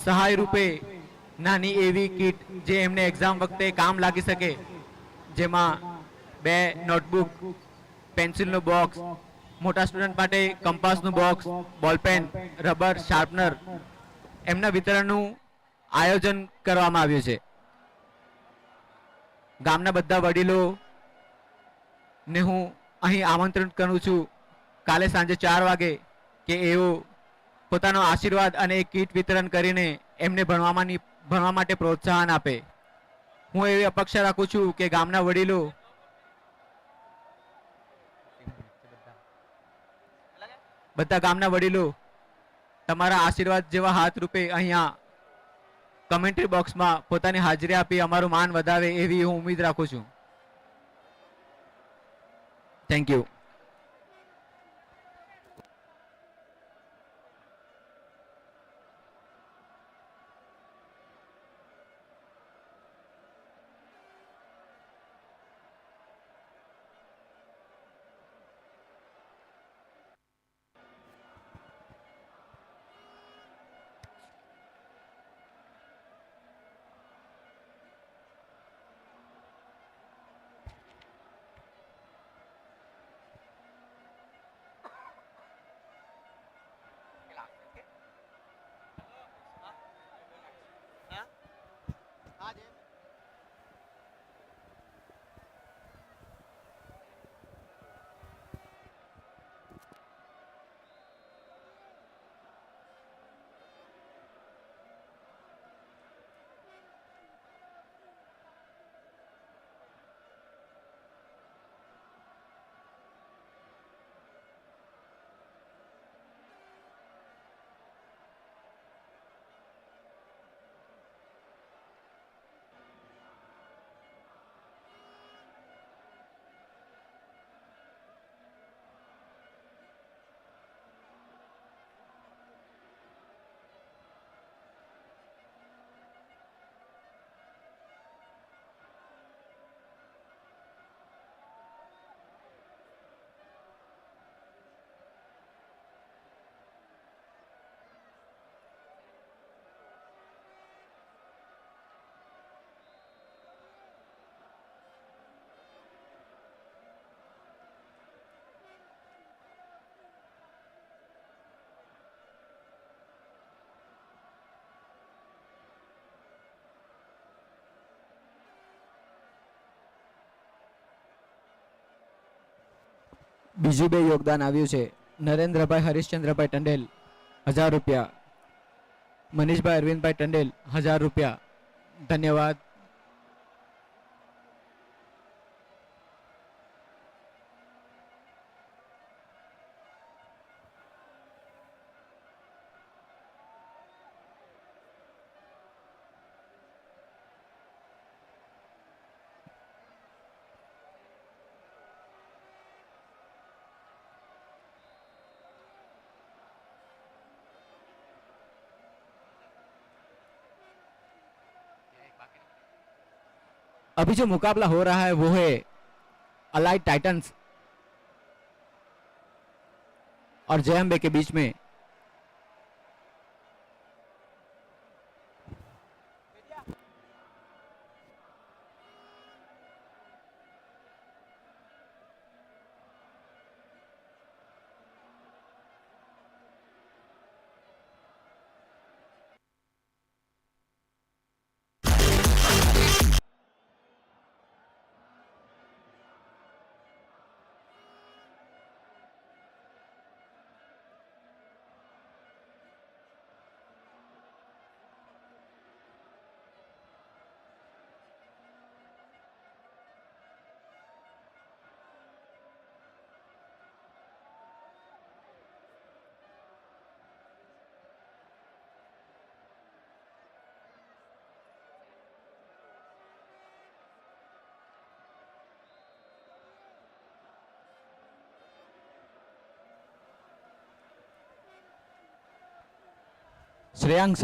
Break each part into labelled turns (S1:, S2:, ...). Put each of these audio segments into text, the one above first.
S1: સહાય રૂપે નાની એવી કીટ જે એમને એક્ઝામ વખતે કામ લાગી શકે, જેમાં 2 નોટબુક, પેન્સિલનું બોક્સ, મોટા સ્ટુડન્ટ માટે કંપાસનું બોક્સ, બોલપેન, રબર, શાર્પનર એમના વિતરણનું આયોજન કરવામાં આવ્યું છે. ગામના બધા વડીલો ને હું અહીં આમંત્રિત કરું છું કાલે સાંજે 4 વાગે કે એઓ પોતાનો આશીર્વાદ અને એક કીટ વિતરણ કરીને એમને ભણવા માટે પ્રોત્સાહન આપે. હું એવી અપેક્ષા રાખું છું કે ગામના વડીલો બધા ગામના વડીલો તમારા આશીર્વાદ જેવા હાથ રૂપે અહીંયા કમેન્ટ્રી બોક્સમાં પોતાની હાજરી આપી અમારું માન વધાવે એવી હું ઉમ્મીદ રાખું છું. Thank you. બીજું 2 યોગદાન આવ્યું છે. નરેન્દ્રભાઈ હરીશચંદ્રભાઈ ટંડેલ 1000 રૂપિયા, મનીષભાઈ અરવિંદભાઈ ટંડેલ 1000 રૂપિયા. ધન્યવાદ. अभी जो मुकाबला हो रहा है वो है अलाइड टाइटंस और जयम्बे के बीच में. श्रेयांग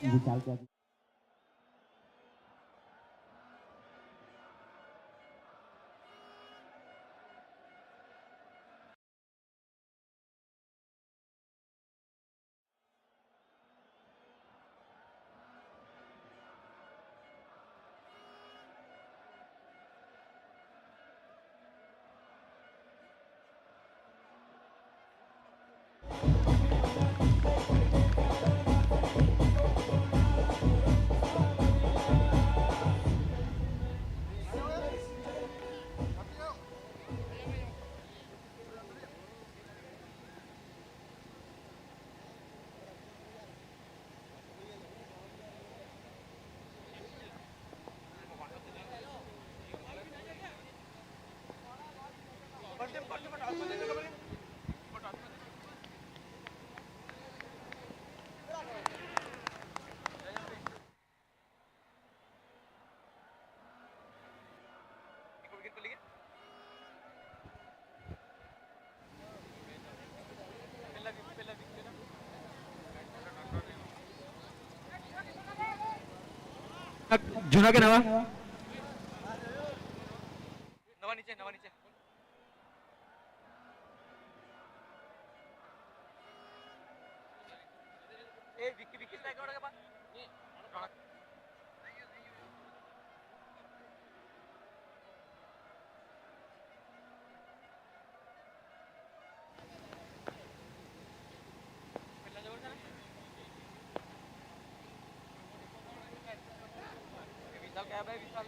S2: विशाल का
S1: जूना के नवा
S3: नवा नीचे ए विकी स्ट्राइक आउट के बाद विशाल क्या है भाई विशाल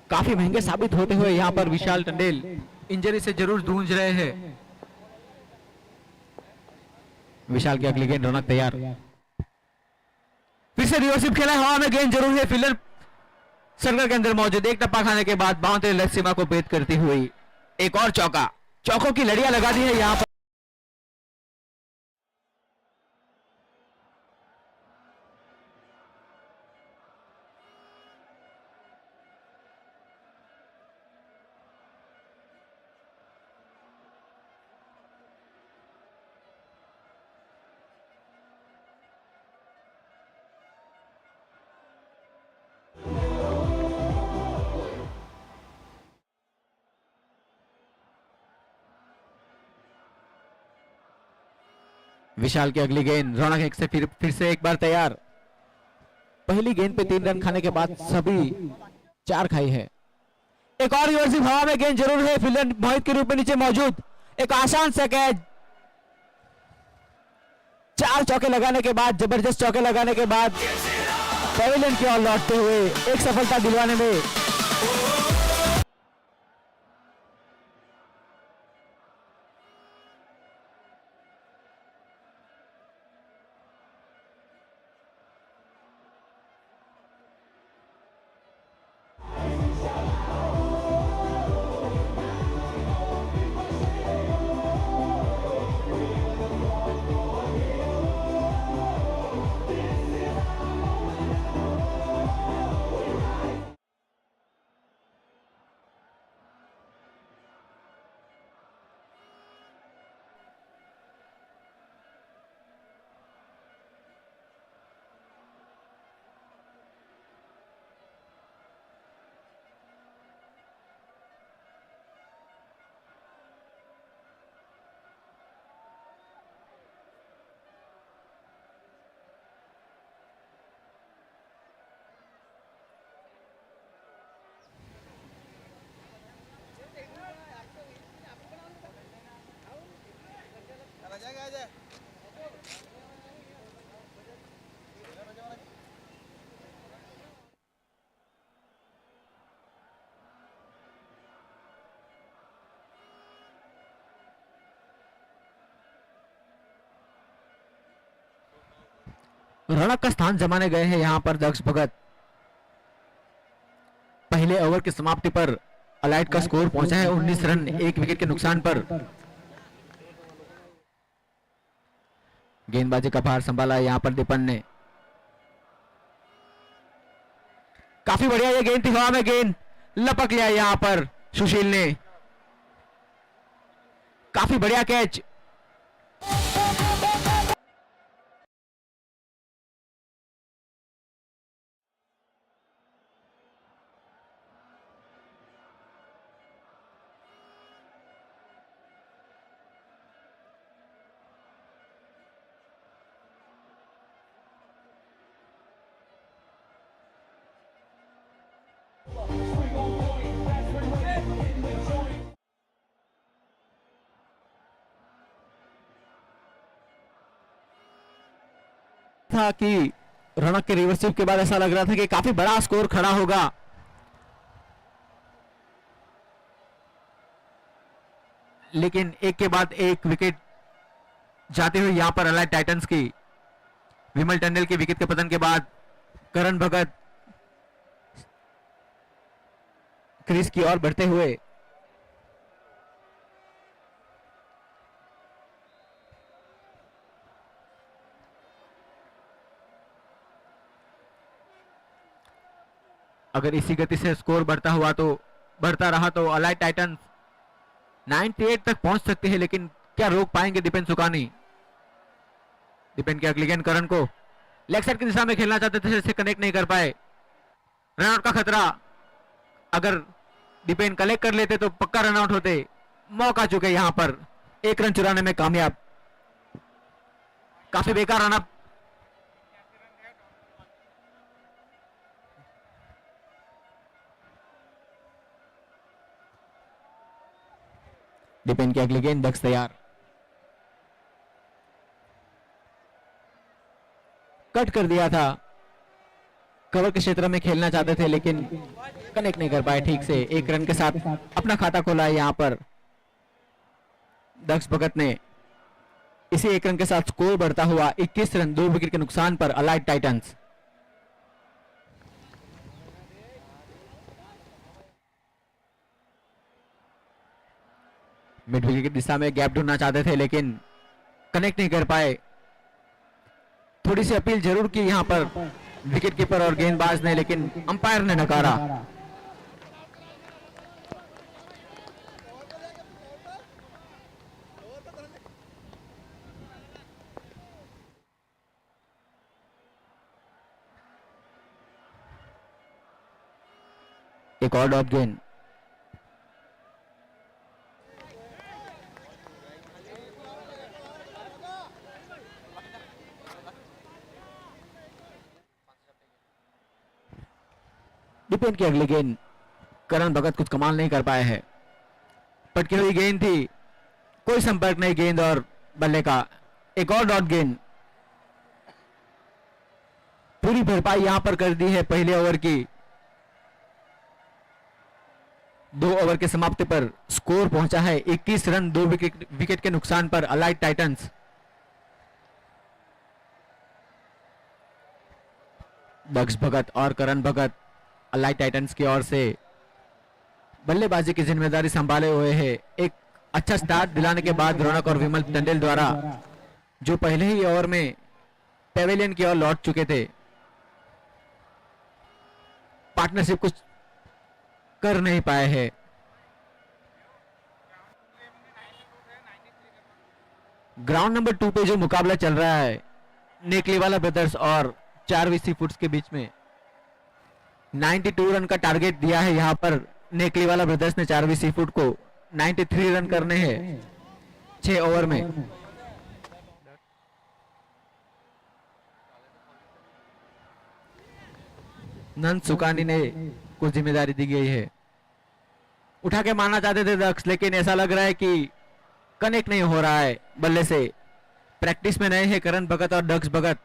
S1: काफी महंगे साबित होते हुए यहाँ पर विशाल टंडेल इंजरी से जरूर जूझ रहे हैं। विशाल की अगली गेंद रौनक तैयार, फिर से रिवर्सिव खेला है, हवा में गेंद जरूर है, फील्डर सर्कल के अंदर मौजूद, एक टप्पा खाने के बाद बाउंड्री लेग सीमा को भेद करती हुई एक और चौका, चौकों की लड़ियां लगा दी है यहाँ पर। विशाल की अगली गेंद, रौनक एक से फिर से एक बार तैयार। पहली गेंद पे 3 रन खाने के बाद सभी 4 खाई है। एक और रिवर्सिव हवा में गेंद जरूर है, फील्डर मोहित के रूप में नीचे मौजूद, एक आसान सा कैच। 4 चौके लगाने के बाद, जबरदस्त चौके लगाने के बाद पेविलियन की ओर लौटते हुए एक सफलता दिलवाने में रनक का स्थान जमाने गए हैं यहां पर दक्ष भगत। पहले ओवर की समाप्ति पर अलाइट का स्कोर पहुंचा है 19 रन, 1 विकेट के नुकसान पर। गेंदबाजी का भार संभाला यहां पर दीपन ने। काफी बढ़िया ये गेंद थी, हवा में गेंद लपक लिया यहां पर सुशील ने। काफी बढ़िया कैच। था कि रनक के रिवर्सिव के बाद ऐसा लग रहा था कि काफी बड़ा स्कोर खड़ा होगा, लेकिन एक के बाद एक विकेट जाते हुए यहां पर अलाइड टाइटंस की। विमल टंडल के विकेट के पतन के बाद करण भगत क्रीज की ओर बढ़ते हुए अगर इसी गति से स्कोर बढ़ता रहा तो अलाइड टाइटंस 98 तक पहुंच सकते हैं, लेकिन क्या रोक पाएंगे दीपेन सुकानी। दीपेन के अगली गेंद करण को लेग साइड की दिशा में खेलना चाहते थे, इसे कनेक्ट नहीं कर पाए। रनआउट का खतरा, अगर दीपेन कलेक्ट कर लेते तो पक्का रनआउट होते। मौका चुके यहां पर, 1 रन चुराने में कामयाब। काफी बेकार रनअप। दीपेन की अगली गेंद, दक्ष तैयार। कट कर दिया था, कवर के क्षेत्र में खेलना चाहते थे लेकिन कनेक्ट नहीं कर पाए ठीक से। 1 रन के साथ अपना खाता खोला है यहां पर दक्ष भगत ने। इसी 1 रन के साथ स्कोर बढ़ता हुआ 21 रन, 2 विकेट के नुकसान पर अलाइड टाइटंस। मिड विकेट की दिशा में गैप ढूंढना चाहते थे लेकिन कनेक्ट नहीं कर पाए। थोड़ी सी अपील जरूर की यहां पर विकेट कीपर और गेंदबाज ने, लेकिन अंपायर ने नकारा। एक और डॉप गेंद। दीपेन की अगली गेंद, करण भगत कुछ कमाल नहीं कर पाए हैं। पटकी हुई गेंद थी, कोई संपर्क नहीं गेंद और बल्ले का। एक और डॉट गेंद। पूरी भरपाई यहां पर कर दी है पहले ओवर की। 2 ओवर के समाप्ति पर स्कोर पहुंचा है 21 रन, 2 विकेट के नुकसान पर अलाइड टाइटंस। दक्ष भगत और करण भगत अलाइड टाइटंस की ओर से बल्लेबाजी की जिम्मेदारी संभाले हुए हैं। एक अच्छा स्टार्ट दिलाने के बाद रौनक और विमल टंडेल द्वारा, जो पहले ही ओवर में पेवेलियन की ओर लौट चुके थे, पार्टनरशिप कुछ कर नहीं पाए हैं। ग्राउंड नंबर 2 पे जो मुकाबला चल रहा है नेकलीवाला ब्रदर्स और चारवी सी फूड्स के बीच में, 92 रन का टारगेट दिया है यहां पर नेकलीवाला ब्रदर्स ने चारवी सी फूड को। 93 रन करने हैं 6 ओवर में। नंद सुकानी ने कुछ जिम्मेदारी दी गई है। उठा के मारना चाहते थे दक्ष, लेकिन ऐसा लग रहा है कि कनेक्ट नहीं हो रहा है बल्ले से। प्रैक्टिस में नए हैं करण भगत और दक्ष भगत।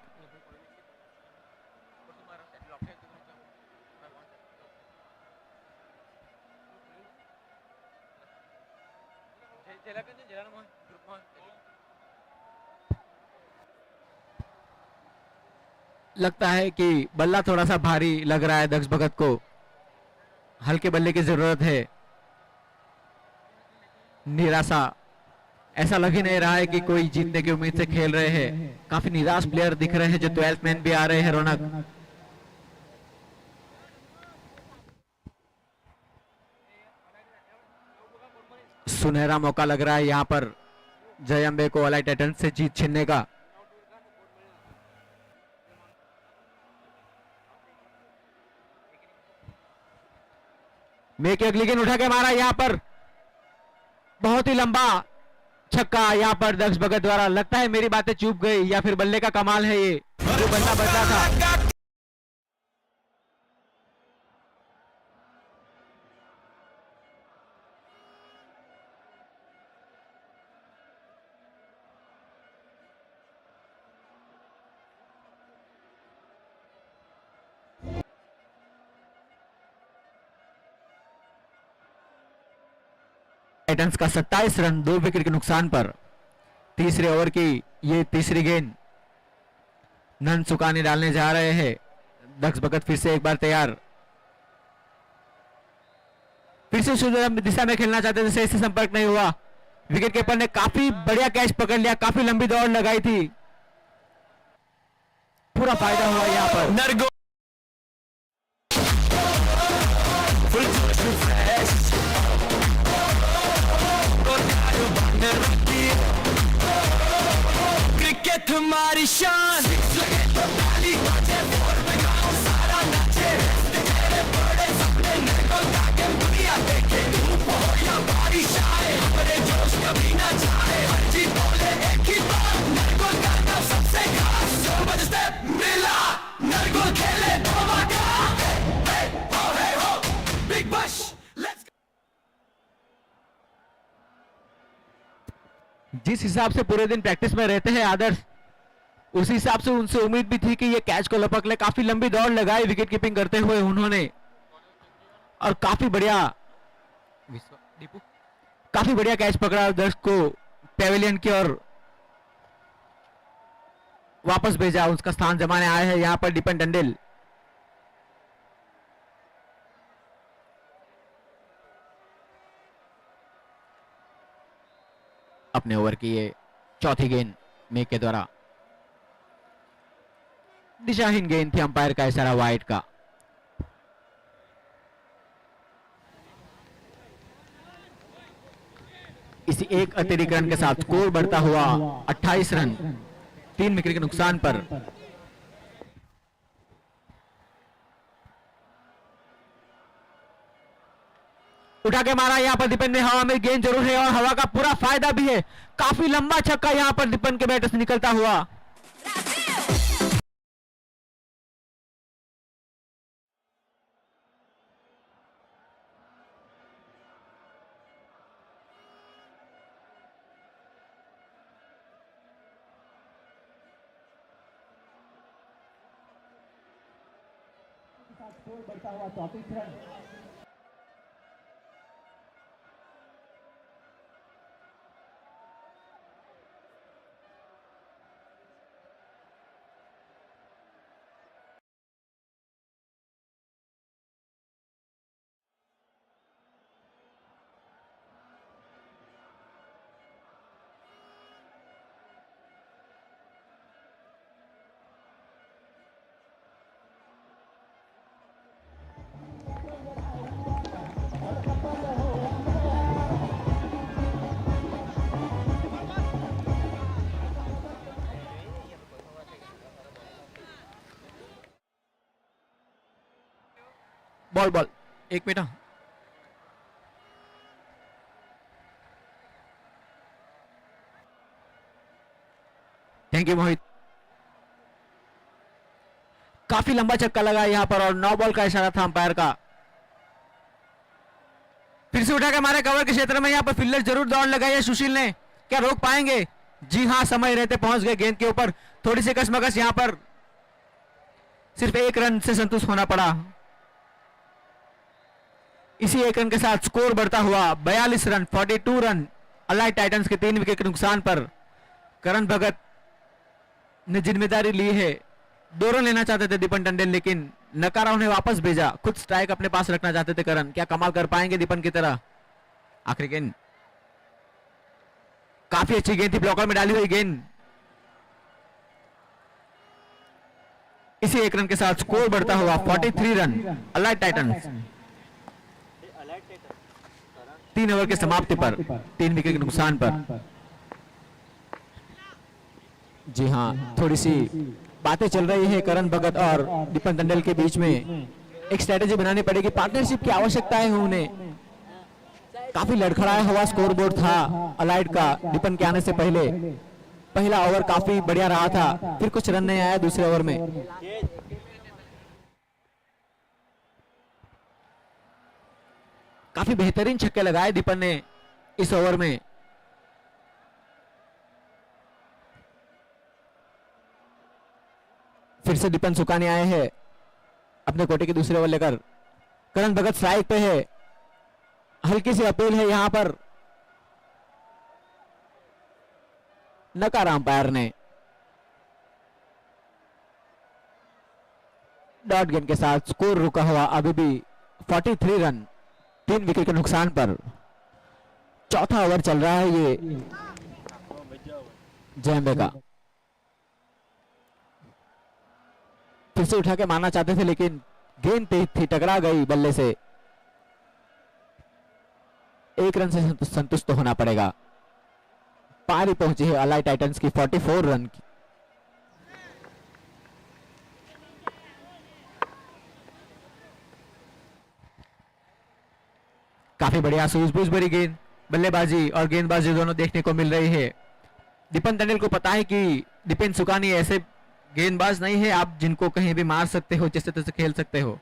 S1: लगता है कि बल्ला थोड़ा सा भारी लग रहा है दक्ष भगत को, हल्के बल्ले की जरूरत है। निराशा, ऐसा लग ही नहीं रहा है कि कोई जीतने की उम्मीद से खेल रहे हैं। काफी निराश प्लेयर दिख रहे हैं, जो 12th मैन भी आ रहे हैं। रौनक, सुनहरा मौका लग रहा है यहाँ पर जय अंबे को अलाई टाइटंस से जीत छीनने का। मे की अगली गेंद उठा के मारा यहाँ पर, बहुत ही लंबा छक्का यहाँ पर दक्ष भगत द्वारा। लगता है मेरी बातें चूक गई या फिर बल्ले का कमाल है ये, जो बल्ला बचा था। टाइटंस का 27 रन 2 विकेट के नुकसान पर। तीसरे ओवर की ये तीसरी गेंद नन सुकानी डालने जा रहे हैं। दक्ष भगत फिर से एक बार तैयार, फिर से शुद्ध दिशा में खेलना चाहते थे, सही से संपर्क नहीं हुआ। विकेट कीपर ने काफी बढ़िया कैच पकड़ लिया, काफी लंबी दौड़ लगाई थी, पूरा फायदा हुआ यहाँ पर।
S2: क्रिकेट हमारी शान,
S1: जिस हिसाब से पूरे दिन प्रैक्टिस में रहते हैं आदर्श, उस हिसाब से उनसे उम्मीद भी थी कि ये कैच को लपक ले। काफी लंबी दौड़ लगाई विकेट कीपिंग करते हुए उन्होंने, और काफी बढ़िया कैच पकड़ा, दर्शक को पेविलियन की ओर वापस भेजा। उसका स्थान जमाने आए हैं यहाँ पर दीपन टंडेल। अपने ओवर की ये चौथी गेंद मे के द्वारा, दिशाहीन गेंद थी, अंपायर का इशारा वाइड का। इसी एक अतिरिक्त रन के साथ स्कोर बढ़ता हुआ 28 रन 3 विकेट के नुकसान पर। उठा के मारा यहाँ पर दीपन ने, हवा में गेंद जरूर है और हवा का पूरा फायदा भी है। काफी लंबा छक्का यहाँ पर दीपन के बैटर से निकलता हुआ। बढ़ता हुआ 34 run. Ball ball 1 minute. Thank you Mohit. काफी लंबा छक्का लगा यहाँ पर और 9 बॉल का इशारा था अंपायर का। फिर से उठा के हमारे कवर के क्षेत्र में यहाँ पर फील्डर जरूर दौड़ लगाई है सुशील ने, क्या रोक पाएंगे? जी हां, समय रहते पहुंच गए गेंद के ऊपर। थोड़ी सी कसमकस यहाँ पर, सिर्फ 1 रन से संतुष्ट होना पड़ा। इसी 1 रन के साथ स्कोर बढ़ता हुआ 42 रन 42 रन अलाई टाइटंस के 3 विकेट के नुकसान पर। करण भगत ने जिम्मेदारी ली है 2 रन लेना चाहते थे दीपन टंडन, लेकिन नकारा उन्हें वापस भेजा। खुद स्ट्राइक अपने पास रखना चाहते थे करण। क्या कमाल कर पाएंगे दीपन की तरह? आखिरी गेंद काफी अच्छी गेंद थी, ब्लॉकर में डाली हुई गेंद। इसी 1 रन के साथ स्कोर बढ़ता हुआ 43 रन। अलाइड टाइटंस 3 ओवर की समाप्ति पर 3 विकेट के नुकसान पर। जी हाँ, थोड़ी सी बातें चल रही है करण भगत और दीपन टंडन के बीच में। एक स्ट्रेटेजी बनानी पड़ेगी, पार्टनरशिप की आवश्यकता है उन्हें। काफी लड़खड़ाया हुआ स्कोरबोर्ड था अलाइड का दीपन के आने से पहले। पहला ओवर काफी बढ़िया रहा था, फिर कुछ रन नहीं आया दूसरे ओवर में। काफी बेहतरीन छक्के लगाए दीपन ने इस ओवर में। फिर से दीपन सुकानी आए हैं अपने कोटे के दूसरे ओवर लेकर। करण भगत स्ट्राइक पे है, हल्की सी अपील है यहां पर, नकारा अंपायर ने। डॉट गेंद के साथ स्कोर रुका हुआ अभी भी 43 रन, 3 विकेट के नुकसान पर। चौथा ओवर चल रहा है ये जयंबे का। फिर से उठा के मारना चाहते थे, लेकिन गेंद तेज थी, टकरा गई बल्ले से। 1 रन से संतुष्ट होना पड़ेगा। पारी पहुंची है अलाइड टाइटंस की 44 रन की। काफी बढ़िया सूझबूझ भरी गेंद, बल्लेबाजी और गेंदबाजी दोनों देखने को मिल रही है। दीपन टंडन को पता है कि दीपेन सुकानी ऐसे गेंदबाज नहीं है आप जिनको कहीं भी मार सकते हो, जैसे तैसे खेल सकते हो।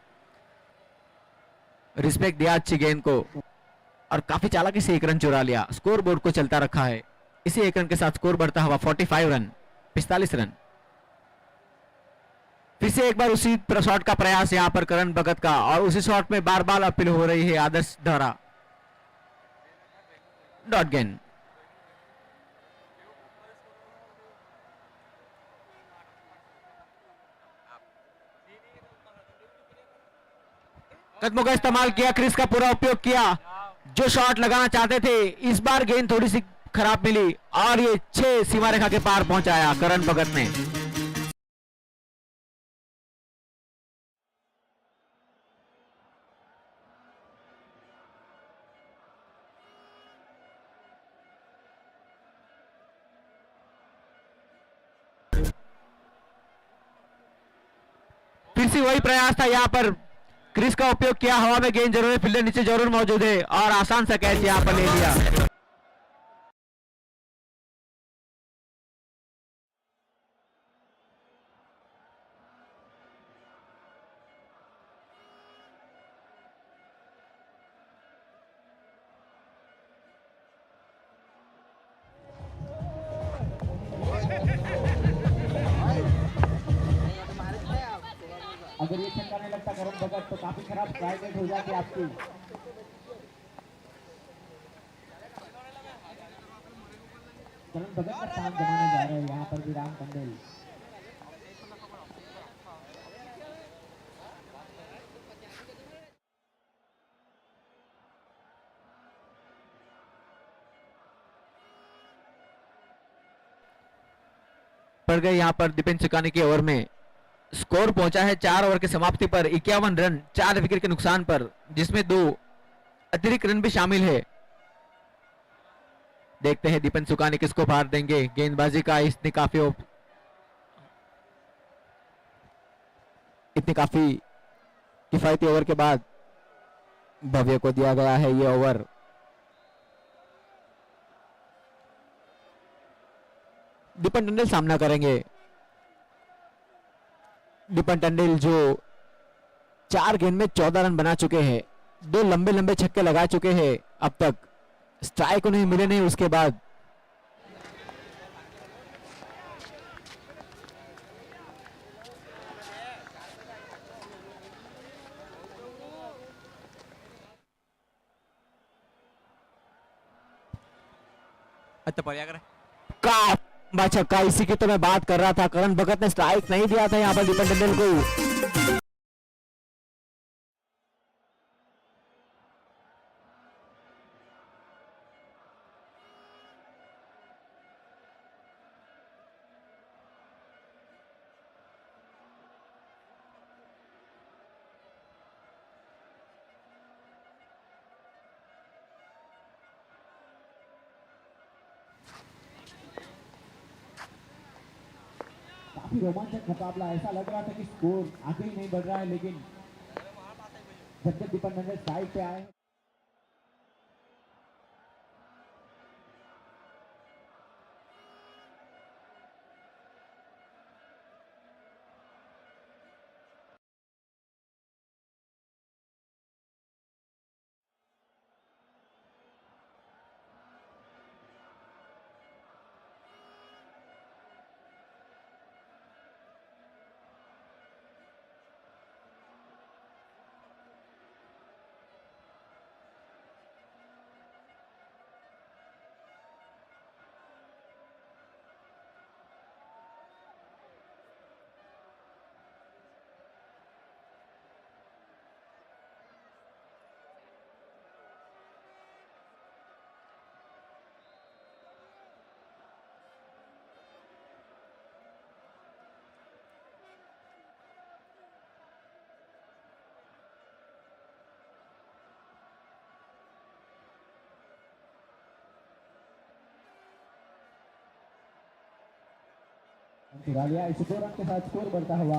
S1: रिस्पेक्ट दिया अच्छी गेंद को और काफी चालाकी से 1 रन चुरा लिया। स्कोर बोर्ड को चलता रखा है। इसी 1 रन के साथ स्कोर बढ़ता हुआ 45 रन, 45 रन। फिर से एक बार उसी शॉट का प्रयास यहां पर करण भगत का, और उसी शॉट में बार बार अपील हो रही है आदर्श द्वारा। डॉट गेंद कदमों का इस्तेमाल किया, क्रिस का पूरा उपयोग किया। जो शॉट लगाना चाहते थे, इस बार गेंद थोड़ी सी खराब मिली और ये 6 सीमा रेखा के पार पहुंचाया करण भगत ने। फिर से वही प्रयास था यहां पर, क्रिस का उपयोग किया, हवा में गेंद जरूर है, फील्डर नीचे जरूर मौजूद है और आसान सा कैच यहां पर ले लिया।
S4: अगर ये छक्का नहीं लगता करण भगत तो काफी खराब स्ट्राइक रेट हो जाती आपकी। करण भगत का स्थान जमाने जा रहे हैं यहाँ पर भी राम टंडन।
S1: पड़ गए यहां पर दीपेन सुकानी के ओवर में। स्कोर पहुंचा है 4 ओवर की समाप्ति पर 51 रन, 4 विकेट के नुकसान पर, जिसमें 2 अतिरिक्त रन भी शामिल है। देखते हैं दीपेन सुकानी किसको पार देंगे। गेंदबाजी का इतनी काफी किफायती ओवर के बाद भव्य को दिया गया है ये ओवर। दीपन टंडन सामना करेंगे। दीपन टंडन जो 4 गेंद में 14 रन बना चुके हैं, 2 लंबे लंबे छक्के लगा चुके हैं अब तक, स्ट्राइक उन्हें मिले नहीं उसके बाद। अच्छा,
S5: लंबा छक्का, इसी की तो मैं बात कर रहा था। करण भगत ने स्ट्राइक नहीं दिया था यहाँ पर दीपक टंडन को।
S4: काफी रोमांचक मुकाबला, ऐसा लग रहा था कि स्कोर आगे ही नहीं बढ़ रहा है, लेकिन जब जब दीपक टंडन साइड पे आए चुरा लिया। इस 2 रन के साथ स्कोर बढ़ता हुआ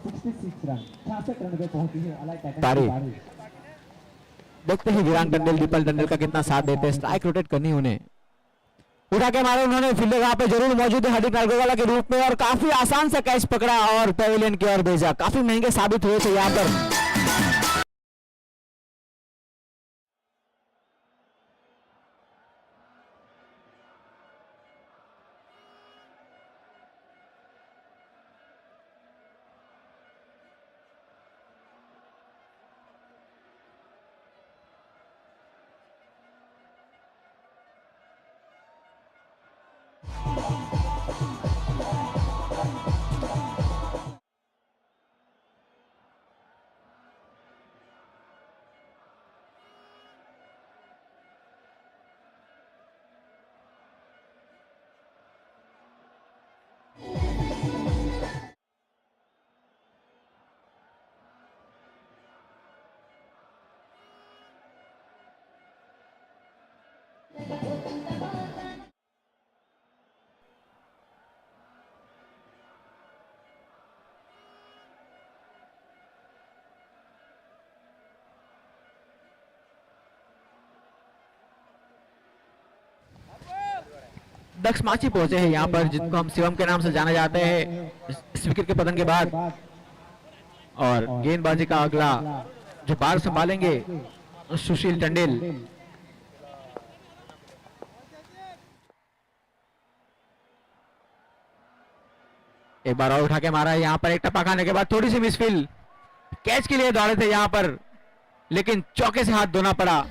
S4: 66 रन, 66 रन पे पहुंची है अलाइ टाइटंस
S5: पारी।
S4: की पारी।
S5: देखते हैं विरांग टंडन दीपक टंडन का कितना साथ देते हैं। स्ट्राइक रोटेट करनी उन्हें, उठा के मारे उन्होंने। फील्डर वहां पे जरूर मौजूद है हार्दिक नार्गोवाला के रूप में, और काफी आसान से कैच पकड़ा और पेविलियन की ओर भेजा। काफी महंगे साबित हुए थे यहाँ पर। दक्ष माची पहुंचे हैं यहाँ पर, जिनको हम शिवम के नाम से जाने जाते हैं इस विकेट के पतन के बाद। और गेंदबाजी का अगला जो बार संभालेंगे सुशील टंडेल। एक बार और उठा के मारा है यहाँ पर, एक टप्पा खाने के बाद थोड़ी सी मिसफील। कैच के लिए दौड़े थे यहाँ पर, लेकिन चौके से हाथ धोना पड़ा।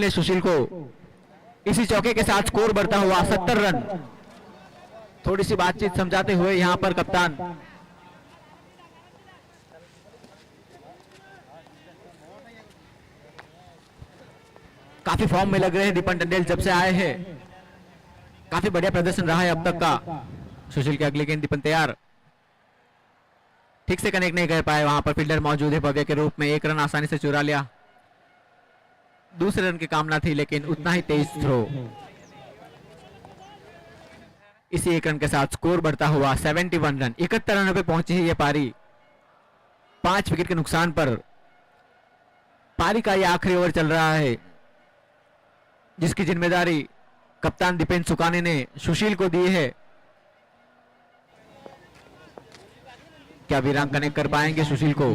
S5: सुशील को इसी चौके के साथ स्कोर बढ़ता हुआ 70 रन। थोड़ी सी बातचीत समझाते हुए यहां पर कप्तान काफी फॉर्म में लग रहे हैं दीपक टंडेल जब से आए हैं। काफी बढ़िया प्रदर्शन रहा है अब तक का। सुशील के अगले गेंद दीपन तैयार, ठीक से कनेक्ट नहीं कर पाए। वहां पर फील्डर मौजूद है भव्य के रूप में, 1 रन आसानी से चुरा लिया। दूसरे रन की कामना थी, लेकिन उतना ही तेज थ्रो। इसी 1 रन के साथ स्कोर बढ़ता हुआ 71 रन। 71 रनों पे पहुंची है ये पारी। 5 विकेट के नुकसान पर पारी का ये आखिरी ओवर चल रहा है, जिसकी जिम्मेदारी कप्तान दीपेंद्र सुकानी ने सुशील को दी है। क्या विरांग कनेक्ट कर पाएंगे सुशील को?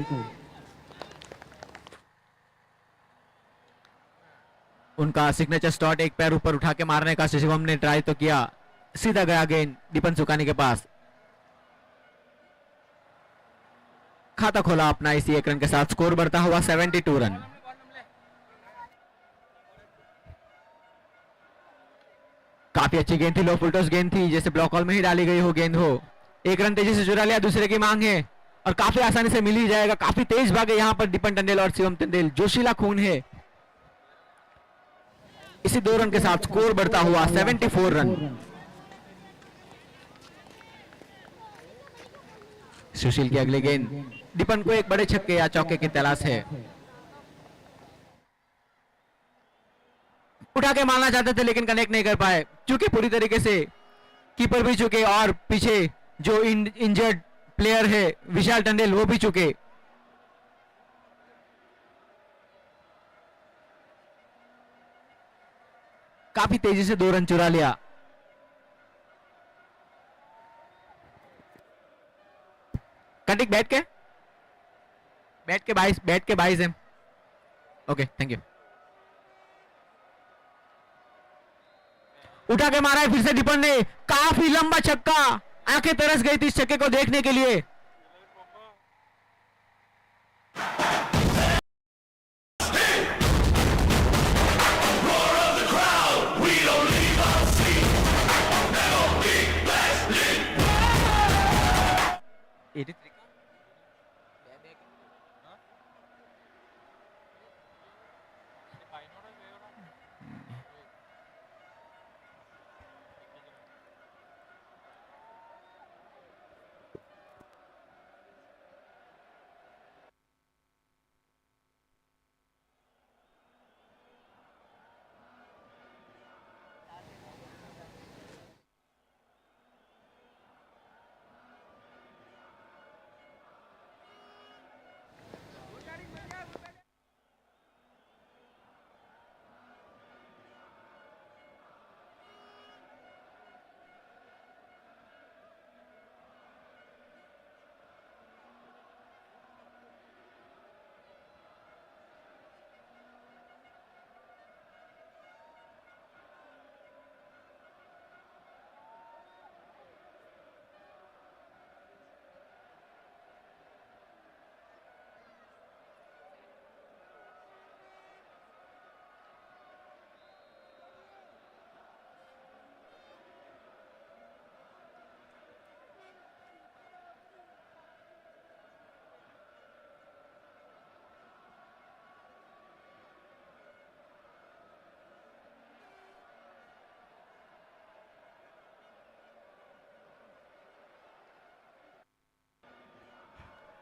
S5: उनका सिग्नेचर शॉट, एक पैर ऊपर उठा के मारने का शिवम ने ट्राई तो किया, सीधा गया गेंद दीपन सुकानी के पास। खाता खोला अपना इसी 1 रन के साथ। स्कोर बढ़ता हुआ 72 रन। काफी अच्छी गेंद थी, लो फुलटॉस गेंद थी, जैसे ब्लॉक हॉल में ही डाली गई हो गेंद हो। 1 रन तेजी से चुरा लिया, दूसरे की मांग है और काफी आसानी से मिल ही जाएगा। काफी तेज भागे यहाँ पर दीपन टंडेल और शिवम टंडेल, जोशीला खून है। इसी 2 रन के साथ स्कोर बढ़ता हुआ 74 रन। सुशील की अगली गेंद, दीपन को एक बड़े छक्के या चौके की तलाश है। उठा के मारना चाहते थे लेकिन कनेक्ट नहीं कर पाए, चूंकि पूरी तरीके से कीपर भी चुके और पीछे जो इंजर्ड प्लेयर है विशाल टंडेल वो भी चुके। काफी तेजी से 2 रन चुरा लिया। कटिक बैठ के 22 है। Okay thank you. उठा के मारा है फिर से दीपन ने, काफी लंबा छक्का। आंखें तरस गई थी इस छक्के को देखने के लिए।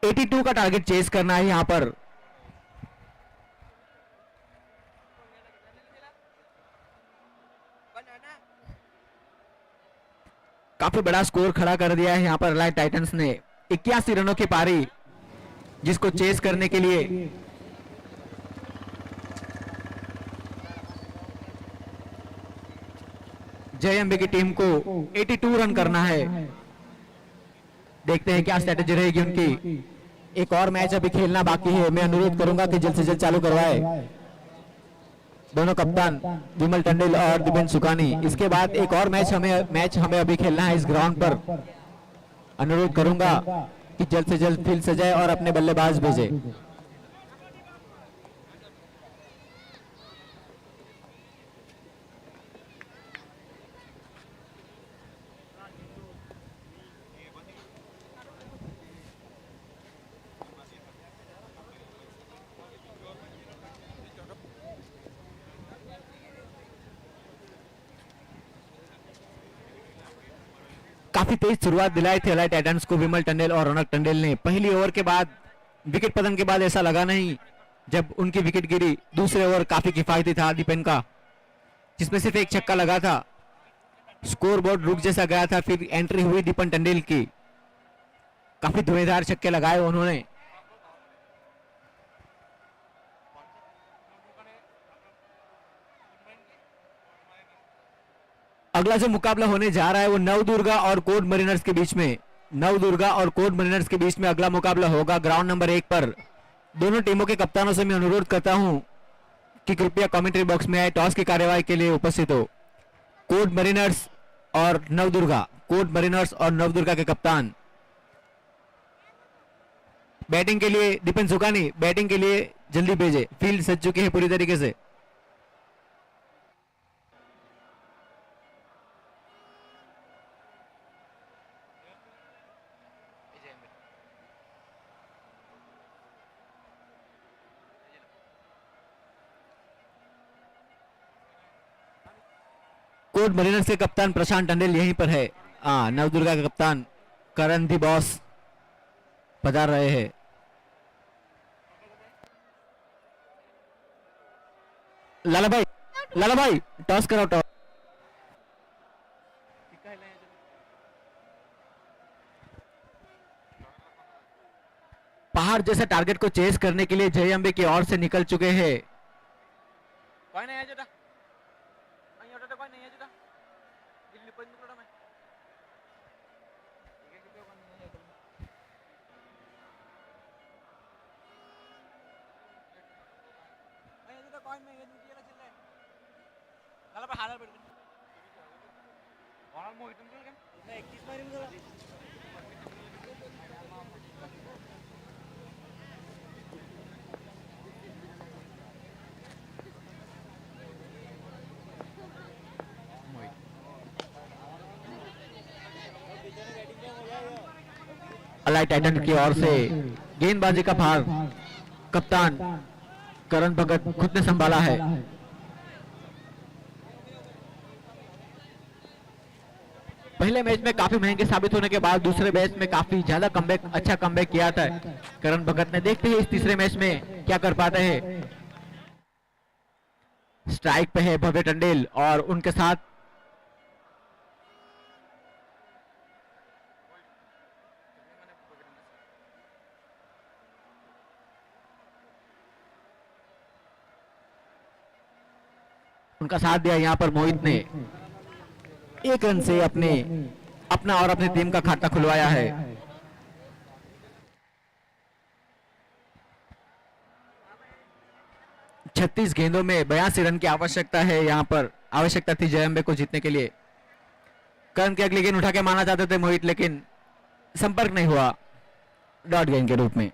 S5: एटी 82 का टारगेट चेस करना है यहां पर। काफी बड़ा स्कोर खड़ा कर दिया है यहां पर एलाइट टाइटंस ने। 81 रनों की पारी जिसको चेस करने के लिए जय अंबे की टीम को 82 रन करना है। देखते हैं क्या स्ट्रेटेजी रहेगी उनकी। एक और मैच अभी खेलना बाकी है, मैं अनुरोध करूंगा कि जल्द से जल्द चालू करवाए दोनों कप्तान विमल टंडेल और दिपेंद्र सुकानी। इसके बाद एक और मैच हमें अभी खेलना है इस ग्राउंड पर। अनुरोध करूंगा कि जल्द से जल्द फील्ड सजाए और अपने बल्लेबाज भेजे। काफी तेज शुरुआत दिलाई थी एलाइट टाइटंस को विमल टंडेल और रौनक टंडेल ने। पहली ओवर के बाद विकेट पतन के बाद ऐसा लगा नहीं जब उनकी विकेट गिरी। दूसरे ओवर काफी किफायती था दीपेन का, जिसमें सिर्फ एक छक्का लगा था। स्कोर बोर्ड रुक जैसा गया था। फिर एंट्री हुई दीपन टंडेल की, काफी धुएंधार छक्के लगाए उन्होंने। अगला जो मुकाबला होने जा रहा है वो नवदुर्गा और कोड मरीनर्स के बीच में। नवदुर्गा और कोड मरीनर्स के बीच में अगला मुकाबला होगा ग्राउंड नंबर 1 पर। दोनों टीमों के कप्तानों से मैं अनुरोध करता हूं कि कृपया कमेंट्री बॉक्स में आए, टॉस की कार्यवाही के लिए उपस्थित हो। कोड मरीनर्स और नवदुर्गा, कोड मरीनर्स और नवदुर्गा के कप्तान बैटिंग के लिए दीपन सुकानी बैटिंग के लिए जल्दी भेजे, फील्ड सज चुकी है पूरी तरीके से। कोट मरीनर्स के कप्तान प्रशांत टंडेल यहीं पर है। नवदुर्गा का कप्तान करण दी बॉस पधार रहे हैं। लाला भाई टॉस कराओ टॉस। पहाड़ जैसे टारगेट को चेस करने के लिए जय अंबे की ओर से निकल चुके हैं।
S3: कोई नहीं है जोटा અહીં ઓટો કોઈ નહીં है जोटा દિલ્હી પર નીકળો તમે ठीक है कि कोई नहीं है અહીં જોટા કોઈ નહીં है दूसरी वाला चल रहा है नाला पर हालर पड़ और मोहित तुम क्या 21 मारी मुझे
S5: अलाइ टाइटन की ओर से गेंदबाजी का भार कप्तान करण भगत खुद ने संभाला है। पहले मैच में काफी महंगे साबित होने के बाद दूसरे मैच में काफी ज्यादा कमबैक, अच्छा कमबैक किया था करण भगत ने। देखते हैं इस तीसरे मैच में क्या कर पाते हैं। स्ट्राइक पे है भव्य टंडेल और उनके साथ उनका साथ दिया यहां पर मोहित ने 1 रन से अपना और अपनी टीम का खाता खुलवाया है। छत्तीस गेंदों में 82 रन की आवश्यकता है। यहां पर आवश्यकता थी जय अंबे को जीतने के लिए। करण की अगली गेंद उठा के मारना चाहते थे मोहित, लेकिन संपर्क नहीं हुआ डॉट गेंद के रूप में।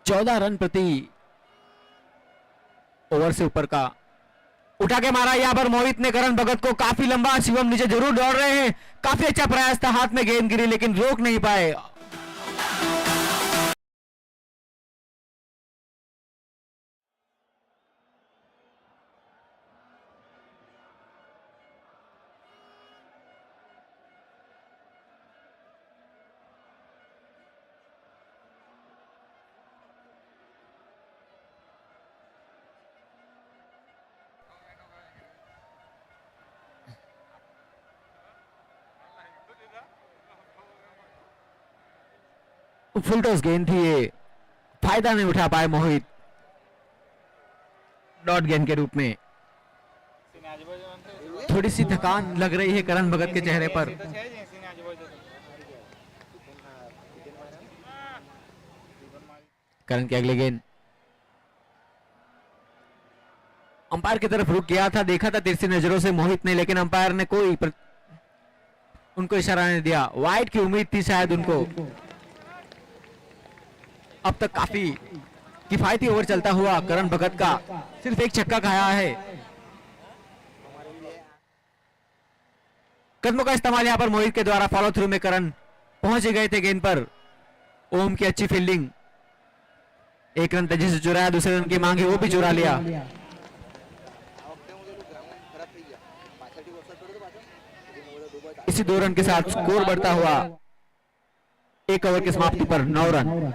S5: 14 रन प्रति ओवर से ऊपर का उठा के मारा यहां पर मोहित ने करण भगत को। काफी लंबा, शिवम नीचे जरूर दौड़ रहे हैं। काफी अच्छा प्रयास था, हाथ में गेंद गिरी लेकिन रोक नहीं पाए। फुल टॉस गेंद थी ये, फायदा नहीं उठा पाए मोहित डॉट गेंद के रूप में। थोड़ी सी थकान लग रही है करण भगत के चेहरे पर। करण की अगली गेंद अंपायर की तरफ रुक गया था, देखा था तिरछी नजरों से मोहित ने, लेकिन अंपायर ने उनको इशारा नहीं दिया। वाइड की उम्मीद थी शायद उनको। अब तक काफी किफायती ओवर चलता हुआ करण भगत का सिर्फ एक छक्का खाया है। कदमों का इस्तेमाल यहां पर मोहित के द्वारा फॉलो थ्रू में करण पहुंच गए थे गेंद पर। ओम की अच्छी फील्डिंग, 1 रन तेजी से चुराया, दूसरे रन की मांगी वो भी चुरा लिया। इसी 2 रन के साथ स्कोर बढ़ता हुआ 1 ओवर की समाप्ति पर 9 रन।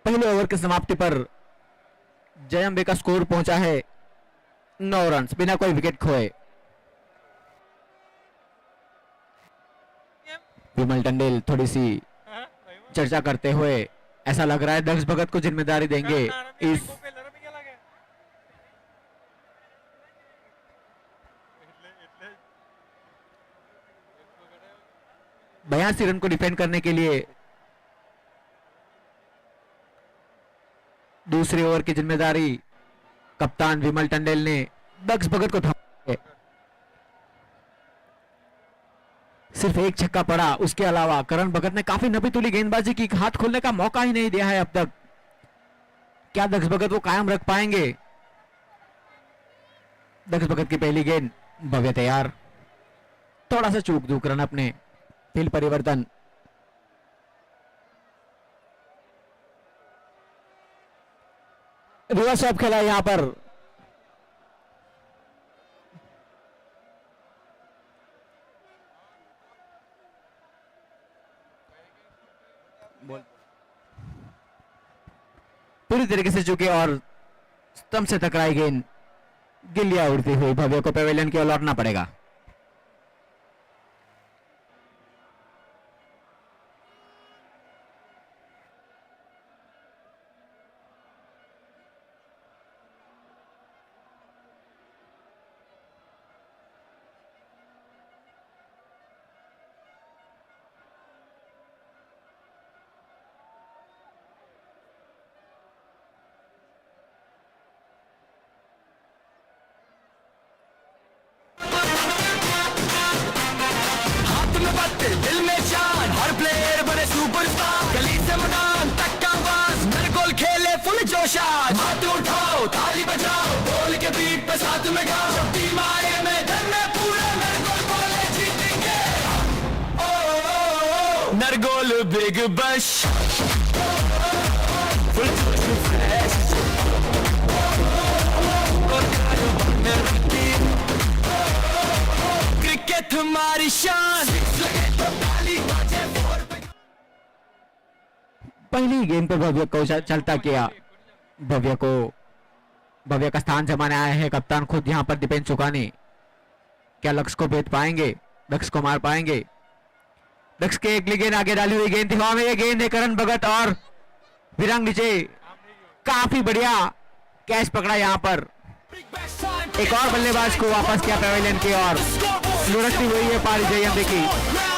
S5: पहले ओवर की समाप्ति पर जय अंबे का स्कोर पहुंचा है 9 रन बिना कोई विकेट खोए। विमल टंडेल थोड़ी सी चर्चा करते हुए ऐसा लग रहा है दक्ष भगत को जिम्मेदारी देंगे इस 82 रन को डिफेंड करने के लिए। दूसरी ओवर की जिम्मेदारी कप्तान विमल टंडेल ने दक्ष भगत को थामा। सिर्फ एक छक्का पड़ा, उसके अलावा करण भगत ने काफी नपी-तुली गेंदबाजी की, हाथ खोलने का मौका ही नहीं दिया है अब तक। क्या दक्ष भगत वो कायम रख पाएंगे? दक्ष भगत की पहली गेंद, भव्य तैयार, थोड़ा सा चूक दूक रन अपने, फील्ड परिवर्तन। रिवर्स ऑफ खेला यहां पर, पूरी तरीके से चुके और स्तंभ से टकराई गेंद गिल्लियां उड़ती हुई भव्य को पेवेलियन की ओर लौटना पड़ेगा।
S2: हाथ में बात दिल में जान, हर प्लेयर बने सुपरस्टार, गली से मैदान तक का आवाज, मेरे गोल खेले फुल जोश आज, हाथ उठाओ ताली बजाओ, बोल के बीट पे साथ में गाओ, जब टीम आए मैदान में पूरे मेरे गोल बोले जीतेंगे, ओ, ओ, ओ, नरगोल बिग बश, फुल जोश फ्रेश, क्रिकेट हमारी शान,
S5: पहली गेंद पर भव्य को चलता किया। भव्य का स्थान जमाने आया है कप्तान खुद यहां पर डिफेंस चुकाने। क्या लक्ष्य को भेद पाएंगे? लक्ष्य को मार पाएंगे? लक्ष्य के अगली गेंद आगे डाली हुई गेंद थी, वहां में ये गेंद है करण भगत और विरांग नीचे, काफी बढ़िया कैच पकड़ा यहां पर। एक और बल्लेबाज को वापस किया पेवेलियन की ओर, लुढ़कती हुई है पारी जयंती की।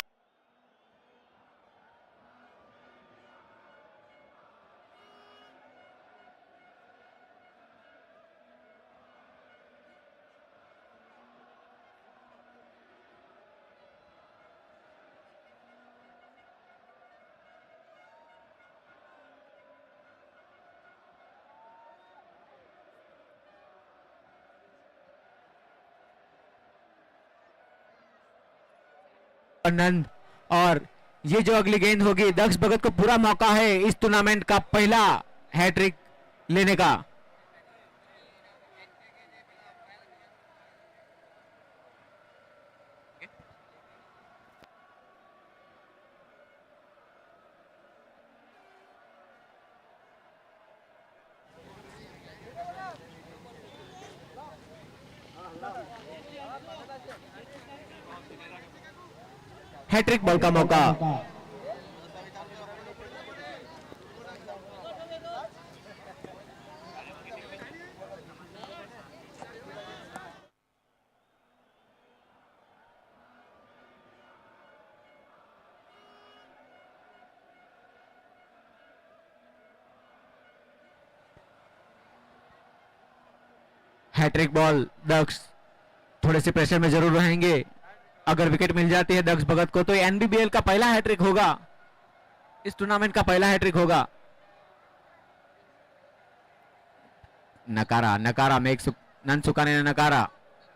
S5: आनंद, और ये जो अगली गेंद होगी, दक्ष भगत को पूरा मौका है इस टूर्नामेंट का पहला हैट्रिक लेने का। हैट्रिक बॉल का मौका। हैट्रिक बॉल, दक्ष थोड़े से प्रेशर में जरूर रहेंगे। अगर विकेट मिल जाती है दक्ष भगत को तो एनबीबीएल का पहला हैट्रिक होगा, इस टूर्नामेंट का पहला हैट्रिक होगा। नकारा मेघ नंद सुकाने ने नकारा,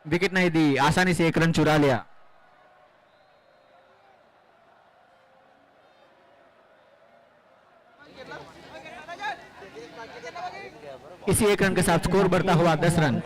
S5: विकेट नहीं दी, आसानी से एक रन चुरा लिया। इसी एक रन के साथ स्कोर बढ़ता हुआ 10 रन।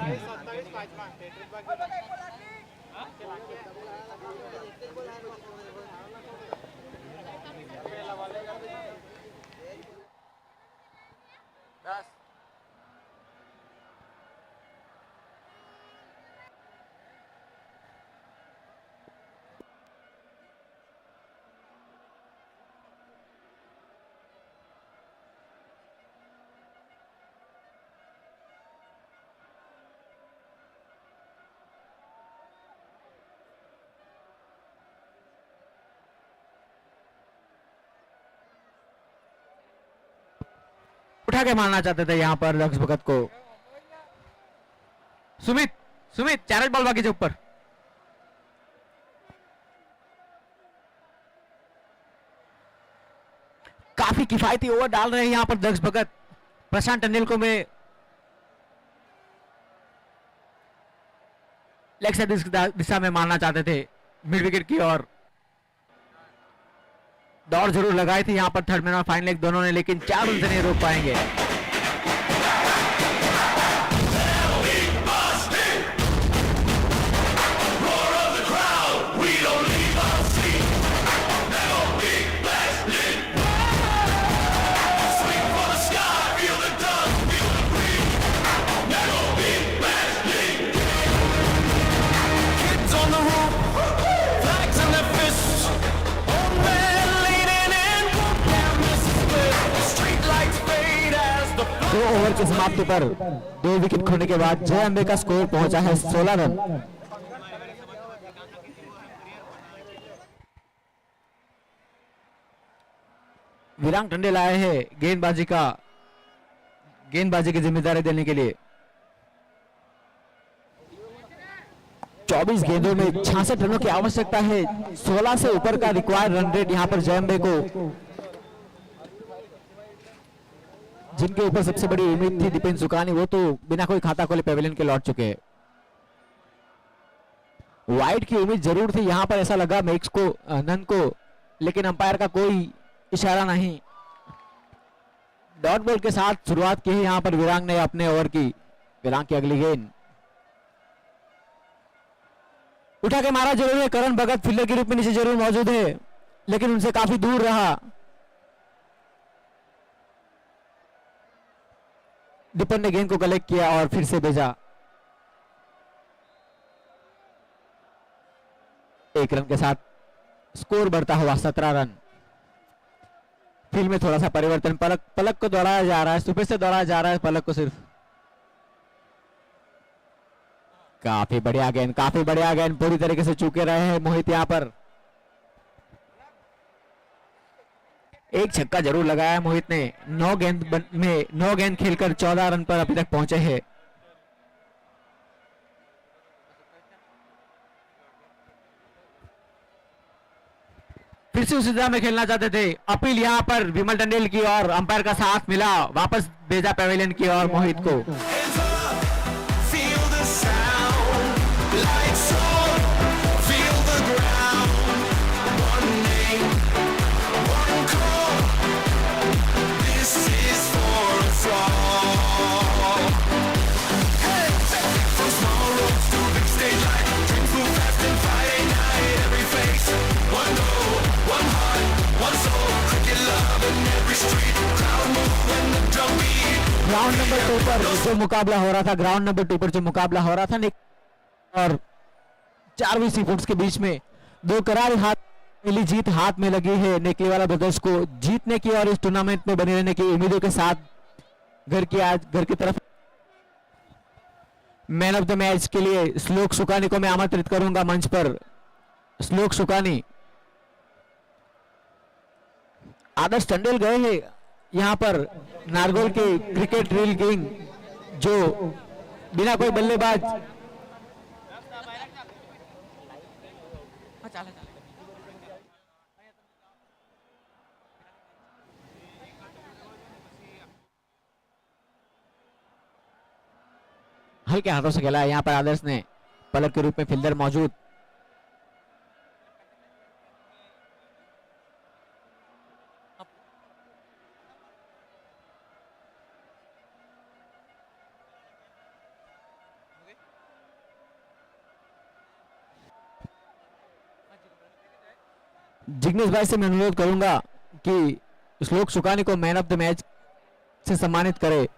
S5: उठा के मारना चाहते थे यहाँ पर दक्ष भगत को। सुमित सुमित 4 बॉल बाकी थे ऊपर। काफी किफायती ओवर डाल रहे हैं यहाँ पर दक्ष भगत। प्रशांत टंडेल को में लेग साइड दिशा में मारना चाहते थे मिड विकेट की ओर। दौड़ जरूर लगाई थी यहाँ पर थर्ड मैन और फाइनल लेग दोनों ने, लेकिन 4 रन से नहीं रोक पाएंगे।
S2: Kids on the roof, flags in their fists. Old man leaning in, won't damn this split. Street lights fade as the
S5: 2 over की समाप्ति पर 2 विकेट खोने के बाद जय अंबे का स्कोर पहुंचा है 16 रन। विरांग टंडेल आए हैं गेंदबाजी की जिम्मेदारी देने के लिए। 24 गेंदों में 66 रनों की आवश्यकता है। 16 से ऊपर का रिक्वायर्ड रन रेट यहां पर जय अंबे को, जिनके ऊपर सबसे बड़ी उम्मीद थी दीपेन सुकानी, वो तो बिना कोई खाता खोले पेविलियन के लौट चुके हैं। वाइड की उम्मीद जरूर थी यहां पर, ऐसा लगा मैक्स को नंद को, लेकिन अंपायर का कोई इशारा नहीं। डॉट बॉल के साथ शुरुआत की है यहां पर विरांग ने अपने ओवर की। विरांग की अगली गेंद उठा के मारा जरूर है। करण भगत फील्डर के रूप में नीचे जरूर मौजूद है, लेकिन उनसे काफी दूर रहा। दीपन ने गेंद को कलेक्ट किया और फिर से भेजा। 1 रन के साथ स्कोर बढ़ता हुआ 17 रन। फील्ड में थोड़ा सा परिवर्तन, पलक को दौड़ाया जा रहा है, सुबह से दौड़ाया जा रहा है पलक को सिर्फ। काफी बढ़िया गेंद पूरी तरीके से चूके रहे हैं मोहित यहां पर। एक छक्का जरूर लगाया मोहित ने। 9 गेंद खेलकर 14 रन पर अभी तक पहुंचे हैं। फिर से उसी तरह में खेलना चाहते थे। अपील यहां पर विमल टंडेल की और अंपायर का साथ मिला, वापस भेजा पेविलियन की और मोहित को।
S2: hands up, feel the sound. Lights on, feel the ground. One name, one call. This is for us all. Hey, from small roads to big stage light. Dreams move fast and Friday night. Every face, one goal, one heart, one soul. Cricket love in every street. Crowd move when the drum beat.
S5: Ground number 2 पर जो मुकाबला हो रहा था निक और 4 सी foots के बीच में 2 करारी मिली जीत हाथ में लगी है नेकलीवाला ब्रदर्स को जीतने की और इस टूर्नामेंट में बने रहने की उम्मीदों के साथ घर की तरफ। मैन ऑफ द मैच के लिए श्लोक सुकानी को मैं आमंत्रित करूंगा मंच पर। श्लोक सुकानी, आदर्श टंडेल गए हैं यहां पर नारगोल के क्रिकेट रील किंग, जो बिना कोई बल्लेबाज हल्के हाथों से खेला है यहां पर आदर्श ने। पलक के रूप में फील्डर मौजूद। जिग्नेश भाई से मैं अनुरोध करूंगा कि श्लोक सुकानी को मैन ऑफ द मैच से सम्मानित करे।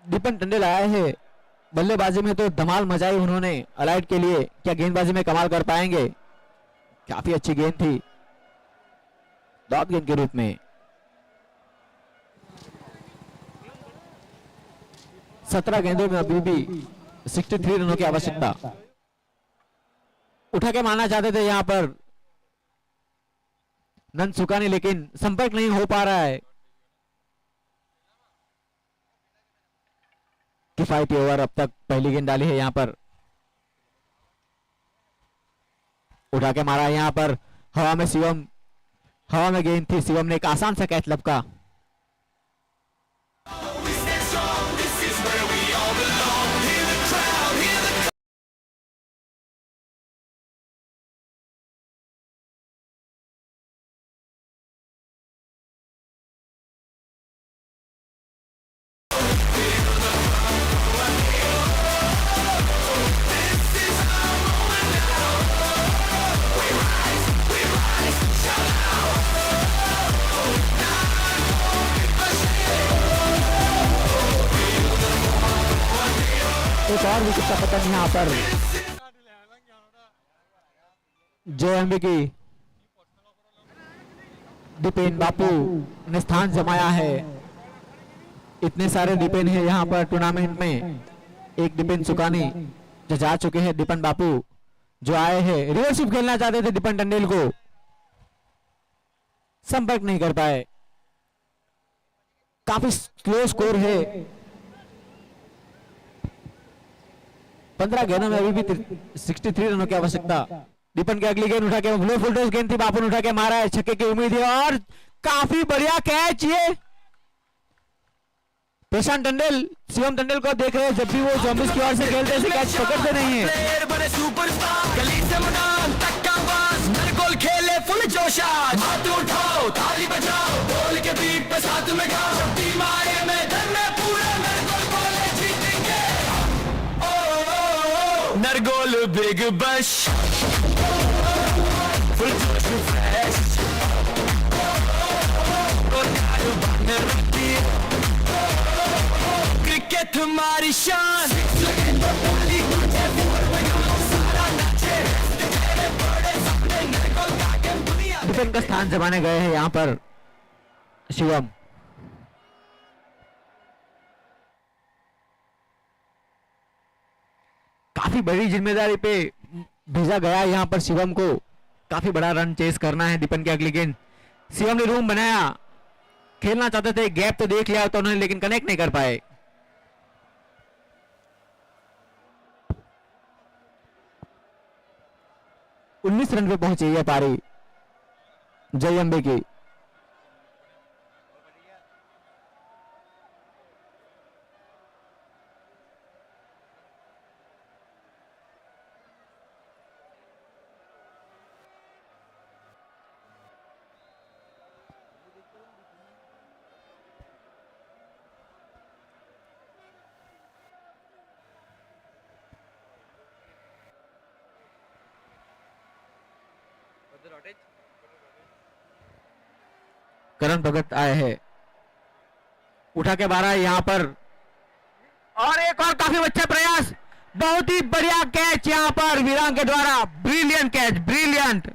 S5: दीपन टंडेल आए हैं बल्लेबाजी में, तो धमाल मचाई उन्होंने अलाइट के लिए। क्या गेंदबाजी में कमाल कर पाएंगे? काफी अच्छी गेंद थी। डॉट गेंद के रूप में 17 गेंदों में अभी भी 63 रनों की आवश्यकता। उठा के मारना चाहते थे यहां पर नंद सुकानी, लेकिन संपर्क नहीं हो पा रहा है। किफायती ओवर अब तक पहली गेंद डाली है यहां पर। उठा के मारा यहां पर हवा में शिवम, हवा में गेंद थी, शिवम ने एक आसान सा कैच लपका। एक और विकेट का पतन यहाँ पर जेएमबी की दीपेन बापू ने स्थान जमाया है। इतने सारे दीपेन है यहाँ पर टूर्नामेंट में। एक दीपेन सुकानी जो जा चुके हैं, दीपन बापू जो आए हैं, रिवर्सिप खेलना चाहते थे दीपन टंडेल को, संपर्क नहीं कर पाए। काफी स्लो स्कोर है। 15 गेंदों में अभी भी 63 रनों की आवश्यकता। दीपन की अगली गेंद उठा के लो फुल टॉस गेंद थी, बापू ने उठा के मारा है, छक्के की उम्मीद है और काफी बढ़िया कैच। ये प्रशांत टंडेल शिवम टंडेल को देख रहे हैं, जब भी वो जॉम्बिस की ओर से खेलते हैं कैच पकड़ते नहीं है।
S2: प्लेयर बने सुपरस्टार, गली से मैदान तक का बस, मेरे गोल खेले फुल जोश आज। हाथ उठाओ ताली बजाओ, बोल के बीट पे साथ में गाओ, जब टीम आए मैदान में पूरे मेरे गोल बोले जीतेंगे। ओ नरगोल बिग बश, फुल जोश में फ्रेश, क्रिकेट हमारी शान।
S5: दीपन का स्थान जमाने गए हैं यहाँ पर शिवम। काफी बड़ी जिम्मेदारी पे भेजा गया यहाँ पर शिवम को। काफी बड़ा रन चेस करना है दीपन की अगली गेंद। शिवम ने रूम बनाया, खेलना चाहते थे, गैप तो देख लिया तो उन्होंने, लेकिन कनेक्ट नहीं कर पाए। उन्नीस रन पे पहुंची है पारी जयम्बे की। करण भगत आए हैं, उठा के मारा यहां पर और एक और काफी अच्छा प्रयास, बहुत ही बढ़िया कैच यहां पर वीरांग के द्वारा। Brilliant catch, brilliant.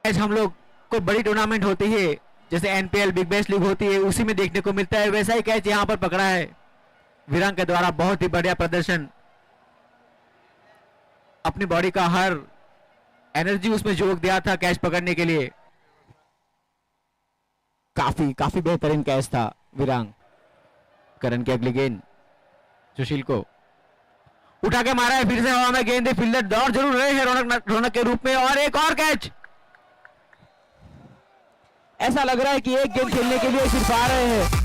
S5: हम लोग को बड़ी टूर्नामेंट होती है, जैसे एनपीएल बिग बैश लीग होती है, उसी में देखने को मिलता है, वैसा ही कैच यहां पर पकड़ा है वीरांग के द्वारा। बहुत ही बढ़िया प्रदर्शन, अपनी बॉडी का हर एनर्जी उसमें जोक दिया था कैच पकड़ने के लिए। काफी बेहतरीन कैच था वीरांग। करण की अगली गेंद सुशील को उठा के मारा है, फिर से हवा में गेंद है, फील्डर दौड़ जरूर रहे हैं रौनक के रूप में, और एक और कैच। ऐसा लग रहा है कि एक गेंद खेलने के लिए सिर्फ आ रहे हैं।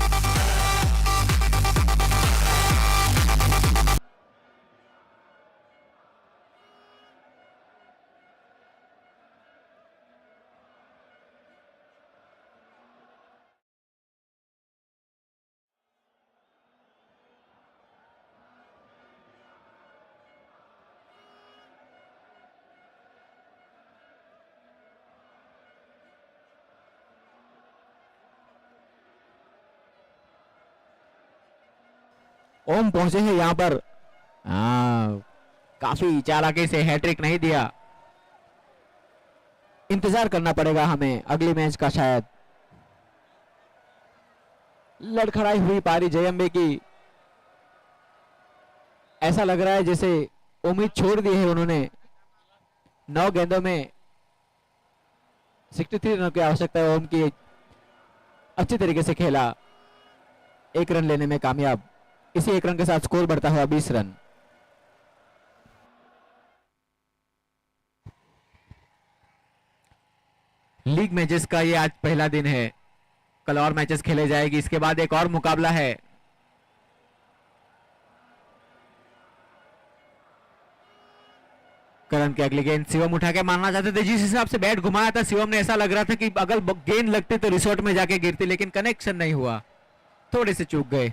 S5: ओम पहुंचे हैं यहां पर। काफी चालाकी से हैट्रिक नहीं दिया। इंतजार करना पड़ेगा हमें अगली मैच का शायद। लड़खड़ाई हुई पारी जयम्बे की। ऐसा लग रहा है जैसे उम्मीद छोड़ दी है उन्होंने। 9 गेंदों में 63 रन की आवश्यकता है ओम की। अच्छी तरीके से खेला, 1 रन लेने में कामयाब। इसी 1 रन के साथ स्कोर बढ़ता हुआ 20 रन। लीग मैचेस का ये आज पहला दिन है। कल और मैचेस खेले जाएगी, इसके बाद एक और मुकाबला है। करण की अगली गेंद शिवम उठा के मारना चाहते थे। जिस हिसाब से बैट घुमाया था शिवम ने, ऐसा लग रहा था कि अगर गेंद लगती तो रिसोर्ट में जाके गिरती, लेकिन कनेक्शन नहीं हुआ, थोड़े से चूक गए।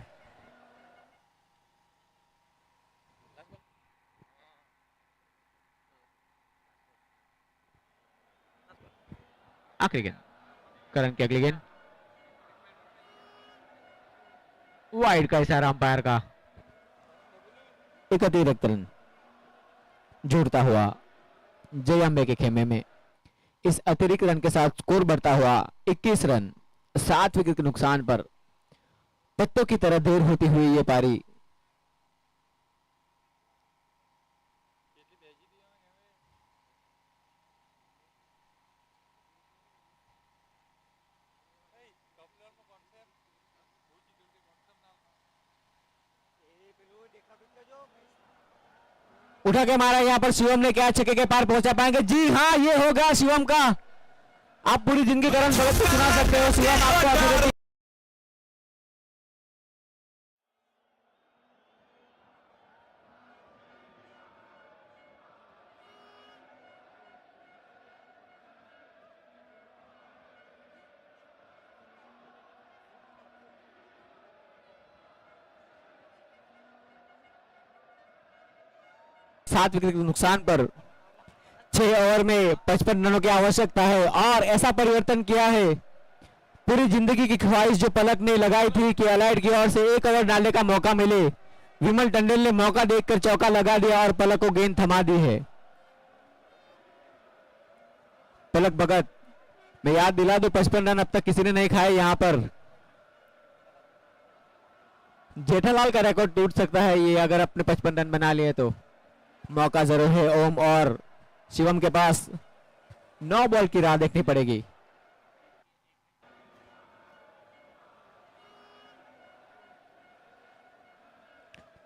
S5: आखिरी गेंद करण की अगली गेंद वाइड का इशारा अंपायर का। 31 रन जुड़ता हुआ जयम्बे के खेमे में। इस अतिरिक्त रन के साथ स्कोर बढ़ता हुआ 21 रन। 7 विकेट के नुकसान पर पत्तों की तरह देर होती हुई ये पारी। उठा के मारा यहाँ पर शिवम ने, क्या छक्के के पार पहुंचा पाएंगे? जी हाँ, ये होगा शिवम का। आप पूरी जिंदगी करण भगत को सुना सकते हो। शिवम आपको सात विकेट के नुकसान पर 6 ओवर में 55 रनों की आवश्यकता है। और ऐसा परिवर्तन किया है, पूरी जिंदगी की ख्वाहिश जो पलक ने लगाई थी कि अलाइड की ओर से 1 ओवर डालने का मौका मिले, विमल टंडन ने मौका देखकर चौका लगा दिया और पलक को गेंद थमा दी है। पलक भगत, मैं याद दिला दूं, 55 रन अब तक किसी ने नहीं खाए यहां पर। जेठालाल का रिकॉर्ड टूट सकता है ये अगर अपने 55 रन बना लिए तो। मौका जरूर है ओम और शिवम के पास। 9 बॉल की राह देखनी पड़ेगी।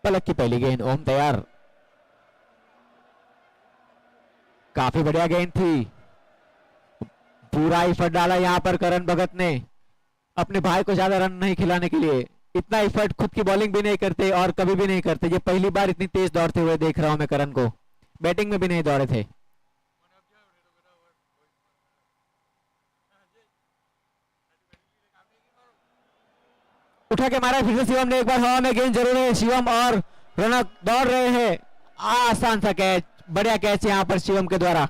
S5: पलक की पहली गेंद, ओम तैयार। काफी बढ़िया गेंद थी। पूरा एफर्ट डाला यहां पर करण भगत ने अपने भाई को ज्यादा रन नहीं खिलाने के लिए। इतना एफर्ट खुद की बॉलिंग भी नहीं करते और कभी भी नहीं करते। ये पहली बार इतनी तेज दौड़ते हुए देख रहा हूं मैं करण को। बैटिंग में भी नहीं दौड़े थे। उठा के मारा फिर से शिवम ने, एक बार हवा में गेंद जरूर है। शिवम और रौनक दौड़ रहे हैं। आसान सा कैच, बढ़िया कैच यहां पर शिवम के द्वारा।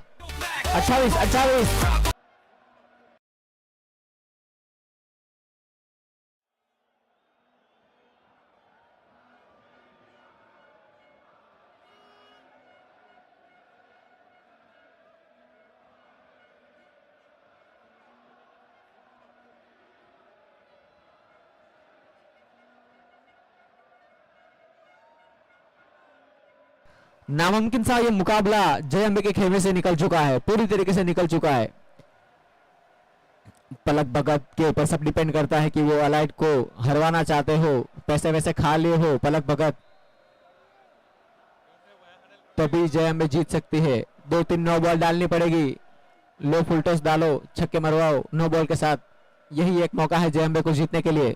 S5: 28। नामुमकिन सा ये मुकाबला जयम्बे के खेमे से निकल चुका है, पूरी तरीके से निकल चुका है। पलक भगत के ऊपर सब डिपेंड करता है कि वो अलाइट को हरवाना चाहते हो, पैसे वैसे खा लिए हो पलक भगत, तभी जयम्बे जीत सकती है। 2-3 नो बॉल डालनी पड़ेगी। लो फुल टॉस डालो, छक्के मरवाओ नो बॉल के साथ। यही एक मौका है जयम्बे को जीतने के लिए।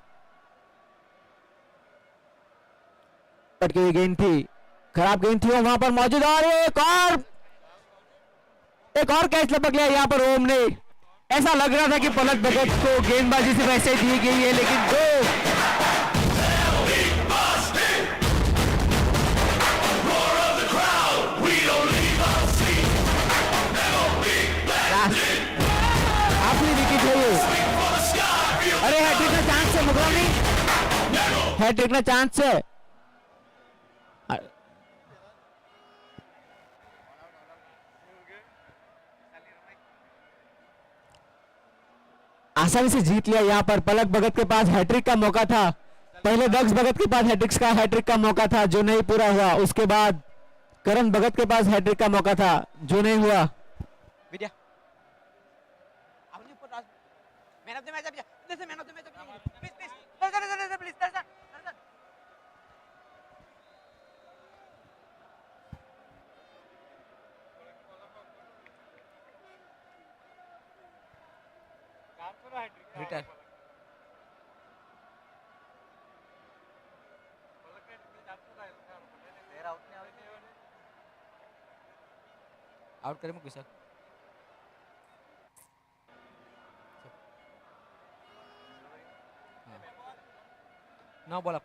S5: पटकी हुई गेंद थी, खराब गेंद थी, वहां पर मौजूद। और एक और कैच लपक लिया यहां पर ओम ने। ऐसा लग रहा था कि पलक भगत को गेंदबाजी से वैसे दी गई है, लेकिन आखिरी विकेट है ये। अरे हैट्रिक का चांस है मुकरम, हैट्रिक का चांस है। आसानी से जीत लिया। यहाँ पर पलक भगत के पास हैट्रिक का मौका था, पहले दक्ष भगत के पास हैट्रिक का मौका था जो नहीं पूरा हुआ, उसके बाद करण भगत के पास हैट्रिक का मौका था जो नहीं हुआ।
S3: विद्या अपने ऊपर मैन ऑफ द मैच अभी जैसे man of the match please please Darshan please Darshan return out करे Mukesh sir no ball up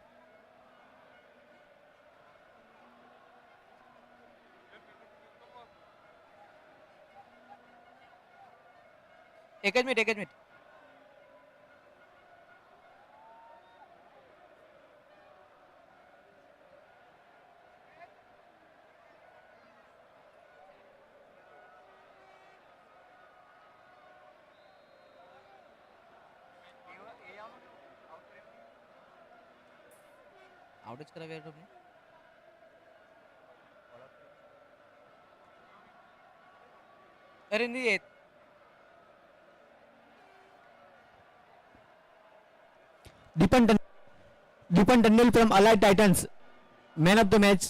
S3: एक मिनिट आउटच करा विराट कोहली अरे नहीं येत
S5: Dipan Tandel from Allied Titans, man of the match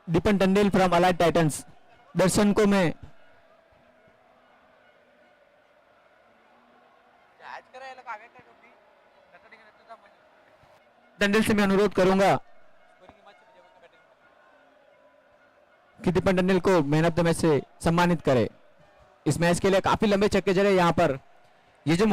S5: Dipan Tandel from Allied Titans. Darshan को मैं टंडेल से मैं अनुरोध करूंगा कि दीपन टंडेल को मैन ऑफ द मैच से सम्मानित करे। इस मैच के लिए काफी लंबे छक्के जड़े यहाँ पर। ये जो